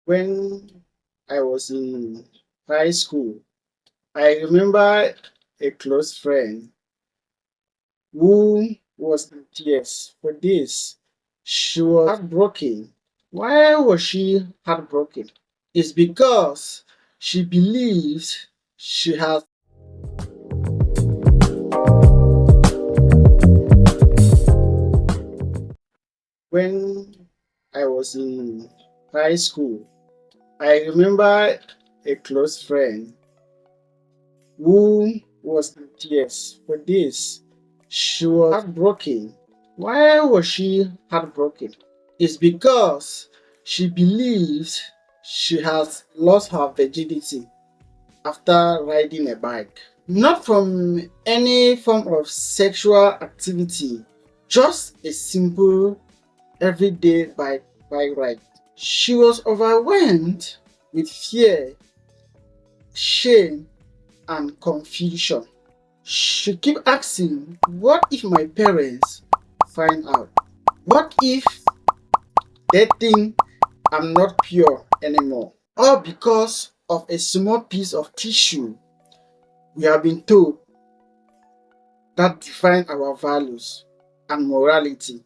When I was in high school, I remember a close friend who was in tears for this. She was heartbroken. Why was she heartbroken? It's because she believes she has. When I was in high school, I remember a close friend who was in tears for this. She was heartbroken. Why was she heartbroken? It's because she believes she has lost her virginity after riding a bike. Not from any form of sexual activity, just a simple everyday bike ride. She was overwhelmed with fear, shame, and confusion. She keep asking, what if my parents find out? What if they think I'm not pure anymore? All because of a small piece of tissue we have been told that define our values and morality,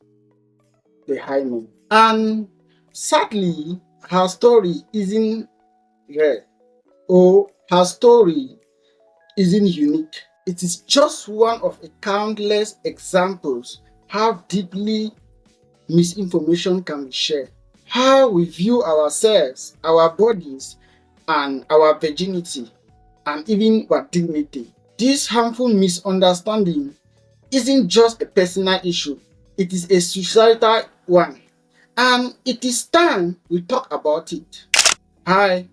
the Hymen. And sadly, her story isn't rare, or her story isn't unique. It is just one of a countless examples how deeply misinformation can be shared, how we view ourselves, our bodies, and our virginity, and even our dignity. This harmful misunderstanding isn't just a personal issue, it is a societal one, and it is time we talk about it. Hi,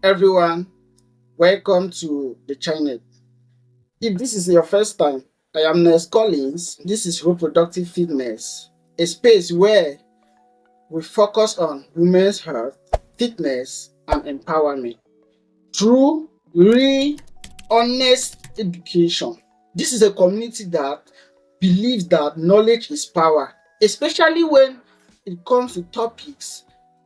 everyone, welcome to the channel. If this is your first time, I am Nurse Collins. This is Reproductive Fitness, a space where we focus on women's health, fitness, and empowerment through real, honest education. This is a community that believes that knowledge is power, especially when it comes to topics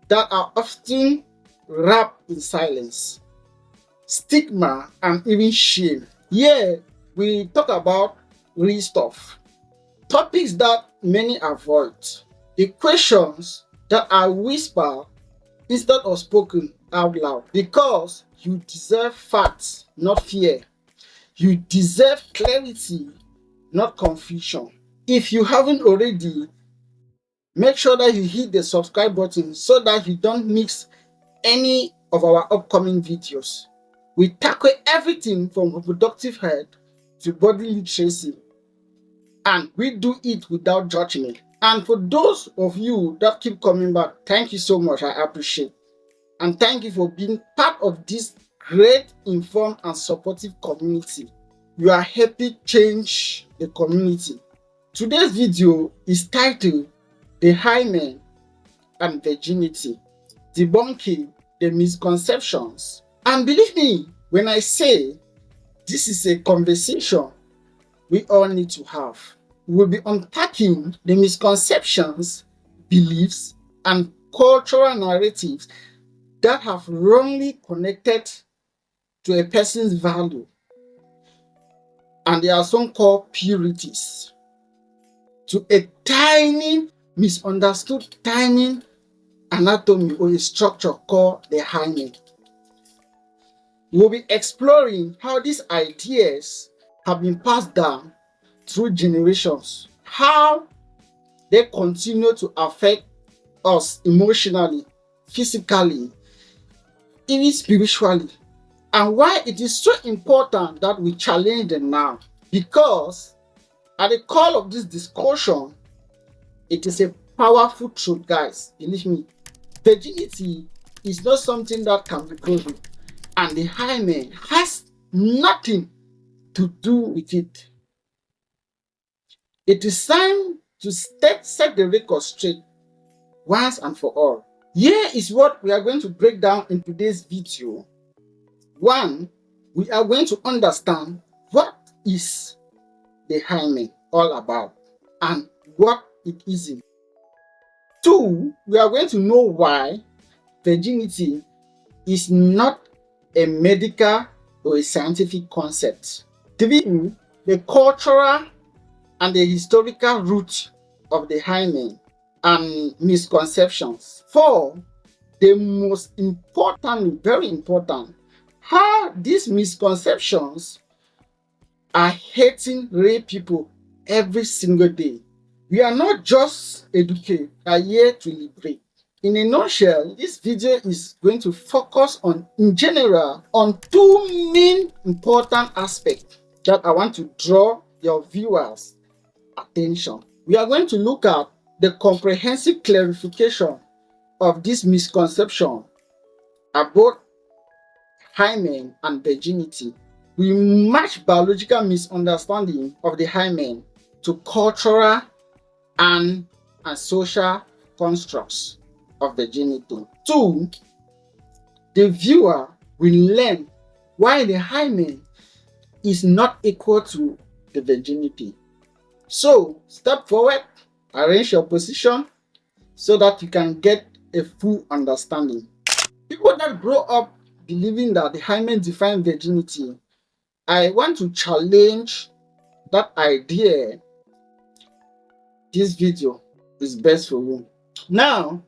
that are often wrapped in silence, stigma, and even shame. Here, we talk about real stuff, topics that many avoid, the questions that are whispered instead of spoken out loud, because you deserve facts, not fear. You deserve clarity, not confusion. If you haven't already, make sure that you hit the subscribe button so that you don't miss any of our upcoming videos. We tackle everything from reproductive health to body literacy, and we do it without judgment. And for those of you that keep coming back, thank you so much. I appreciate. And thank you for being part of this great, informed, and supportive community. You are helping change the community. Today's video is titled The Hymen and Virginity, Debunking the Misconceptions. And believe me when I say this is a conversation we all need to have. We'll be unpacking the misconceptions, beliefs, and cultural narratives that have wrongly connected to a person's value. And there are some called purities, to a tiny, misunderstood tiny anatomy or a structure called the hymen. We'll be exploring how these ideas have been passed down through generations, how they continue to affect us emotionally, physically, even spiritually, and why it is so important that we challenge them now. Because at the core of this discussion, it is a powerful truth, guys. Believe me, virginity is not something that can be proven, and the hymen has nothing to do with it. It is time to set the record straight once and for all. Here is what we are going to break down in today's video. 1, we are going to understand what is the hymen all about and what it isn't. 2, we are going to know why virginity is not a medical or a scientific concept. 3. The cultural and the historical root of the hymen and misconceptions. 4. The most important, very important, how these misconceptions are hurting real people every single day. We are not just educated, we are here to liberate. In a nutshell, this video is going to focus on, in general, on two main important aspects that I want to draw your viewers' attention. We are going to look at the comprehensive clarification of this misconception about hymen and virginity. We match biological misunderstanding of the hymen to cultural and social constructs of virginity. 2. The viewer will learn why the hymen is not equal to the virginity. So, step forward, arrange your position so that you can get a full understanding. People that grow up believing that the hymen defines virginity, I want to challenge that idea. This video is best for you. Now,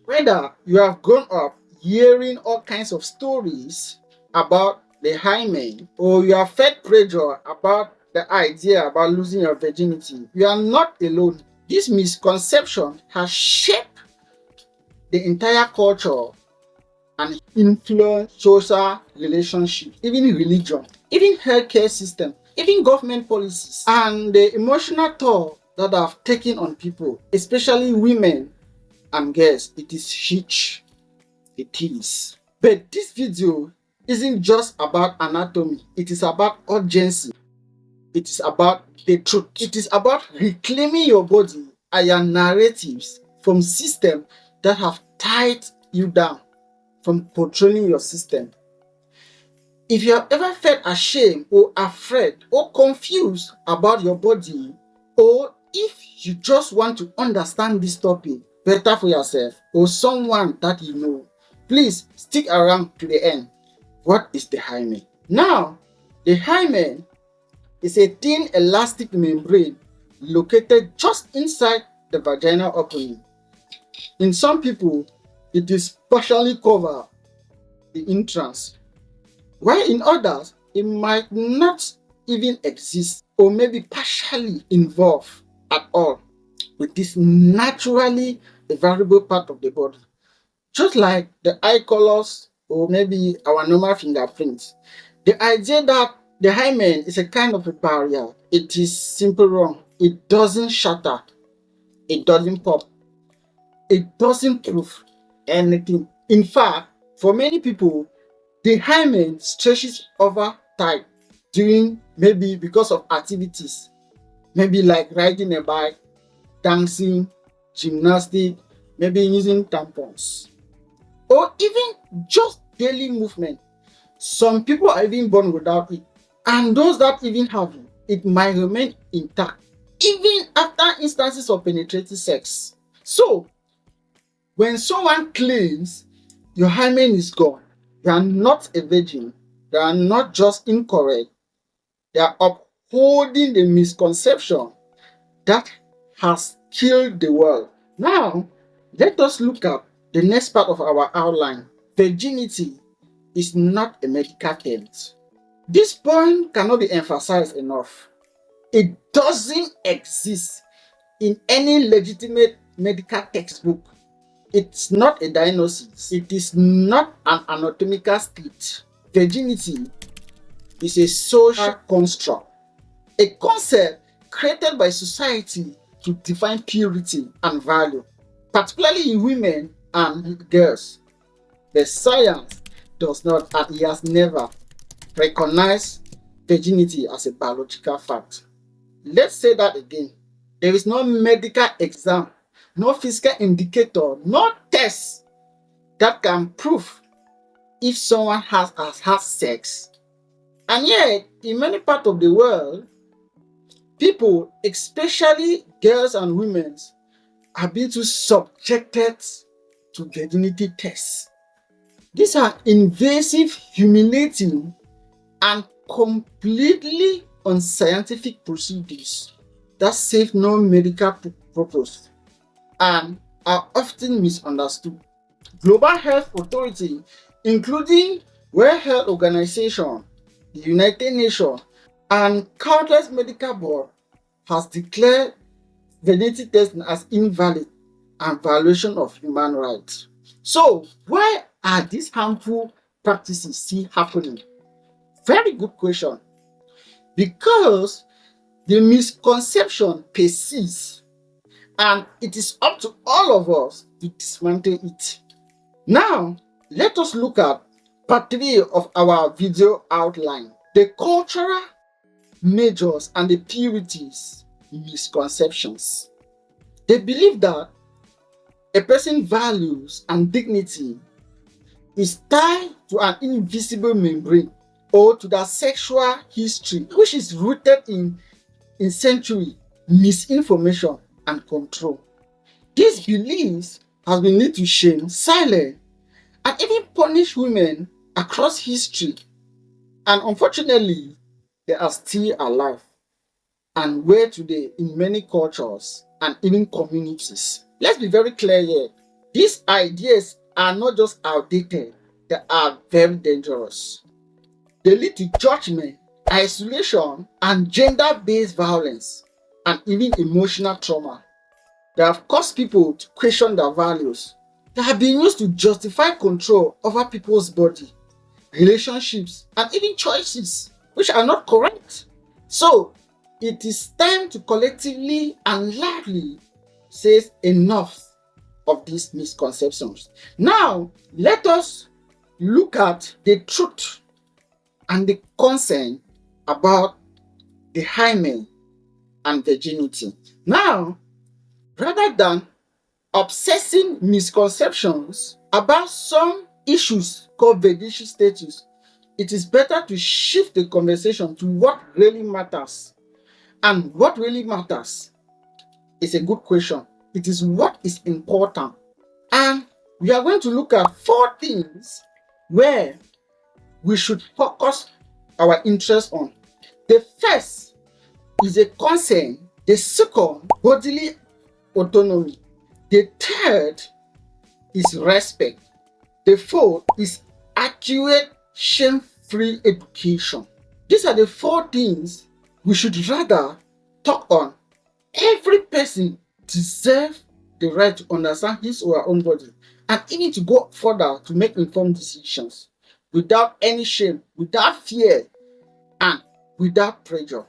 whether you have grown up hearing all kinds of stories about the hymen or you have felt pressure about the idea about losing your virginity, you are not alone. This misconception has shaped the entire culture and influenced social relationships, even religion, even healthcare system, even government policies, and the emotional toll that have taken on people, especially women and girls. It is huge. It is. But this video isn't just about anatomy. It is about urgency. It is about the truth. It is about reclaiming your body and your narratives from systems that have tied you down, from controlling your system. If you have ever felt ashamed or afraid or confused about your body, or if you just want to understand this topic better for yourself or someone that you know, please stick around to the end. What is the hymen? Now, the hymen is a thin elastic membrane located just inside the vaginal opening. In some people, it is partially covered the entrance, while in others, it might not even exist or maybe partially involved at all with this naturally a variable part of the body. Just like the eye colors or maybe our normal fingerprints. The idea that the hymen is a kind of a barrier, it is simply wrong. It doesn't shatter, it doesn't pop, it doesn't prove anything. In fact, for many people, the hymen stretches over time during, maybe because of activities, maybe like riding a bike, dancing, gymnastics, maybe using tampons, or even just daily movement. Some people are even born without it, and those that even have it, it might remain intact even after instances of penetrating sex. So, when someone claims your hymen is gone, they are not a virgin, they are not just incorrect, they are upholding the misconception that has killed the world. Now, let us look at the next part of our outline. Virginity is not a medical term. This point cannot be emphasized enough. It doesn't exist in any legitimate medical textbook. It's not a diagnosis. It is not an anatomical state. Virginity is a social construct, a concept created by society to define purity and value, particularly in women and girls. The science does not, and it has never, recognized virginity as a biological fact. Let's say that again. There is no medical exam, no physical indicator, no test that can prove if someone has had sex. And yet, in many parts of the world, people, especially girls and women, are being subjected to virginity tests. These are invasive, humiliating, and completely unscientific procedures that serve no medical purpose and are often misunderstood. Global Health Authority, including World Health Organization, the United Nations, and countless medical boards, has declared virginity testing as invalid and violation of human rights. So, why are these harmful practices still happening? Very good question. Because the misconception persists, and it is up to all of us to dismantle it. Now, let us look at part 3 of our video outline: the cultural majors and the purities misconceptions. They believe that a person's values and dignity is tied to an invisible membrane or to their sexual history, which is rooted in century misinformation and control. These beliefs have been lead to shame, silence, and even punish women across history. And unfortunately, they are still alive and were today in many cultures and even communities. Let's be very clear here. These ideas are not just outdated, they are very dangerous. They lead to judgment, isolation, and gender-based violence, and even emotional trauma. They have caused people to question their values. They have been used to justify control over people's body, relationships, and even choices, which are not correct. So, it is time to collectively and loudly say enough of these misconceptions. Now, let us look at the truth and the concern about the hymen and virginity. Now, rather than obsessing misconceptions about some issues called virginity status, it is better to shift the conversation to what really matters. And what really matters is a good question. It is what is important. And we are going to look at 4 things where we should focus our interest on. The first is a concern. The second, bodily autonomy. The third is respect. The fourth is accurate, shame-free education. These are the 4 things we should rather talk on. Every person deserves the right to understand his or her own body and even to go further to make informed decisions without any shame, without fear, and without pressure.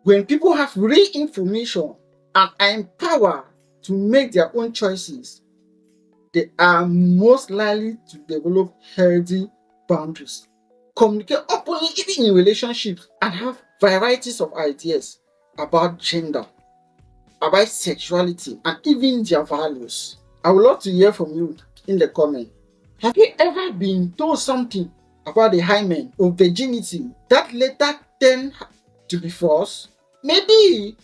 When people have real information and are empowered to make their own choices, they are most likely to develop healthy boundaries, communicate openly even in relationships, and have varieties of ideas about gender, about sexuality, and even their values. I would love to hear from you in the comment. Have you ever been told something about the hymen or virginity that later turned to be false? Maybe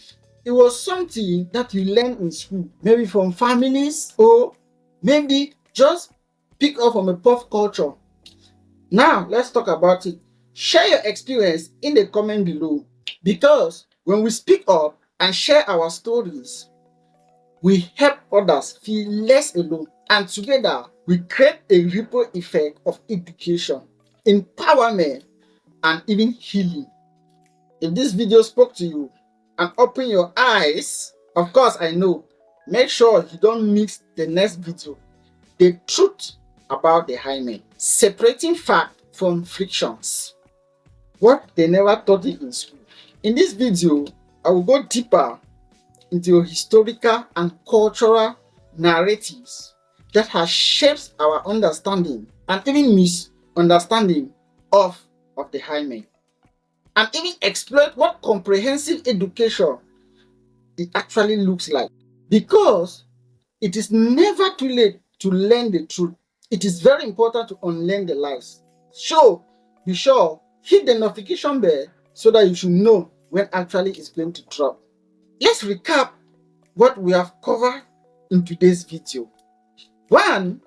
it was something that you learned in school, maybe from families, or maybe just pick up from a pop culture. Now, let's talk about it. Share your experience in the comment below, because when we speak up and share our stories, we help others feel less alone, and together we create a ripple effect of education, empowerment, and even healing. If this video spoke to you and opened your eyes, of course I know, make sure you don't miss the next video. The truth about the hymen, separating fact from frictions, what they never taught you in school. In this video, I will go deeper into historical and cultural narratives that have shaped our understanding and even misunderstanding of the hymen, and even explore what comprehensive education it actually looks like. Because it is never too late to learn the truth. It is very important to unlearn the lies. So be sure hit the notification bell so that you should know when actually it's going to drop. Let's recap what we have covered in today's video. 1.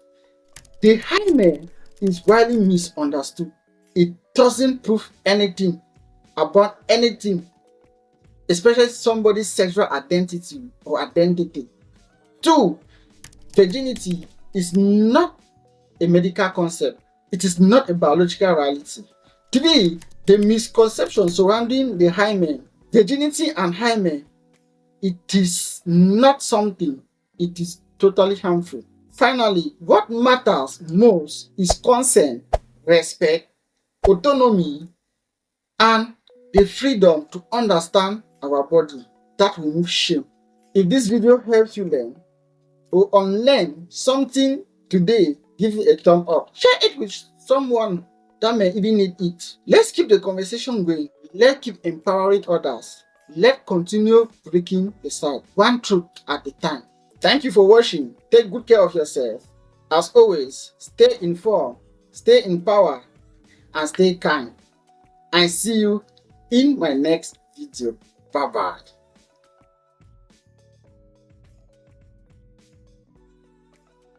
The hymen is widely misunderstood. It doesn't prove anything about anything, especially somebody's sexual identity or identity. 2, virginity is not a medical concept. It is not a biological reality. 3, the misconception surrounding the hymen. Virginity and hymen, it is not something. It is totally harmful. Finally, what matters most is consent, respect, autonomy, and the freedom to understand our body. That will remove shame. If this video helps you learn or unlearn something today, give it a thumb up. Share it with someone that may even need it. Let's keep the conversation going. Let's keep empowering others. Let's continue breaking the cycle, one truth at a time. Thank you for watching. Take good care of yourself. As always, stay informed, stay empowered, and stay kind. I see you in my next video. Bye bye.